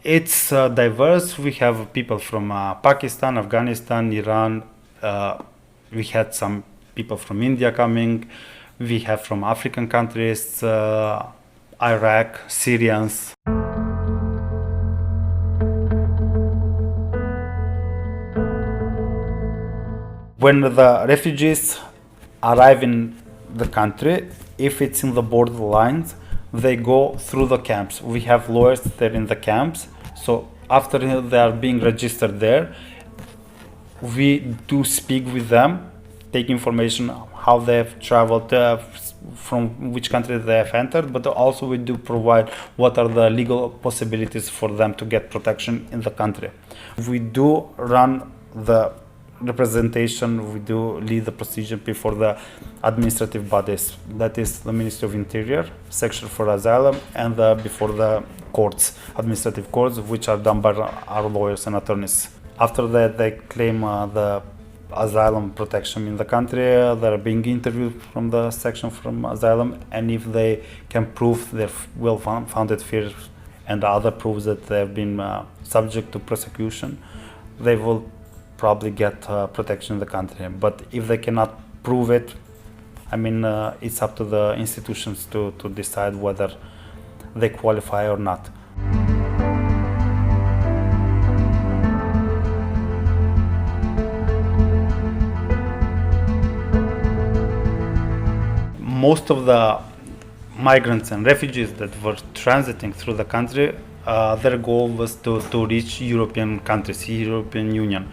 It's diverse. We have people from Pakistan, Afghanistan, Iran. We had some people from India coming. We have from African countries, Iraq, Syrians. When the refugees arrive in the country, if it's in the borderlines, they go through the camps. We have lawyers there in the camps. So after they are being registered there, we do speak with them, take information how they have traveled, from which country they have entered, but also we do provide what are the legal possibilities for them to get protection in the country. We do run the representation, we do lead the procedure before the administrative bodies, that is the Ministry of Interior, section for asylum, and before the courts, administrative courts, which are done by our lawyers and attorneys. After that, they claim the asylum protection in the country. They're being interviewed from the section from asylum, and if they can prove their well-founded fears and other proofs that they have been subject to persecution, they will probably get protection in the country. But if they cannot prove it, I mean, it's up to the institutions to decide whether they qualify or not. Most of the migrants and refugees that were transiting through the country, their goal was to reach European countries, European Union,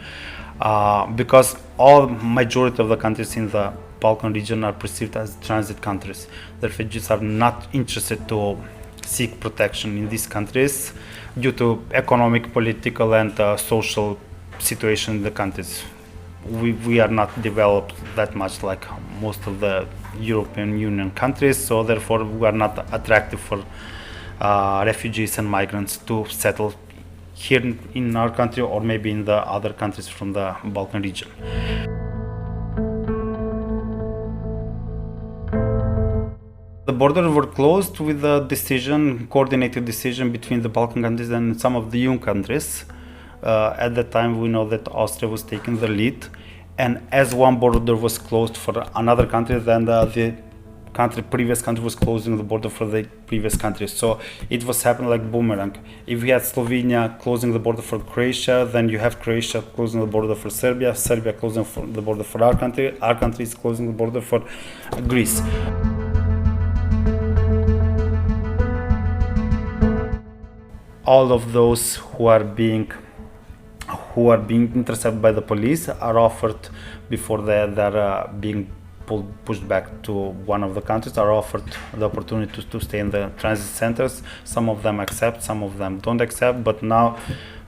because majority of the countries in the Balkan region are perceived as transit countries. The refugees are not interested to seek protection in these countries due to economic, political, and social situation in the countries. We are not developed that much like most of the European Union countries, so therefore we are not attractive for refugees and migrants to settle here in our country or maybe in the other countries from the Balkan region. The borders were closed with a coordinated decision between the Balkan countries and some of the EU countries. At that time, we know that Austria was taking the lead, and as one border was closed for another country, then the previous country was closing the border for the previous country. So it was happening like boomerang. If we had Slovenia closing the border for Croatia, then you have Croatia closing the border for Serbia, Serbia closing the border for our country is closing the border for Greece. All of those who are being intercepted by the police are offered, before they're being pushed back to one of the countries, are offered the opportunity to stay in the transit centers. Some of them accept, some of them don't accept, but now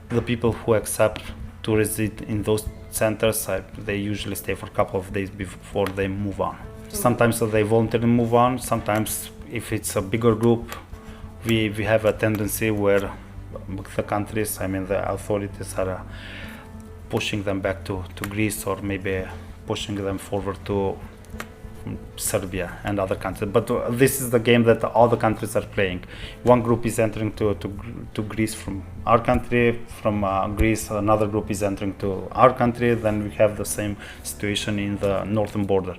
the people who accept to reside in those centers, they usually stay for a couple of days before they move on. Sometimes they voluntarily move on, sometimes if it's a bigger group, we have a tendency where the countries, I mean the authorities, are pushing them back to Greece or maybe pushing them forward to Serbia and other countries. But this is the game that all the countries are playing. One group is entering to Greece from our country, from Greece another group is entering to our country, then we have the same situation in the northern border.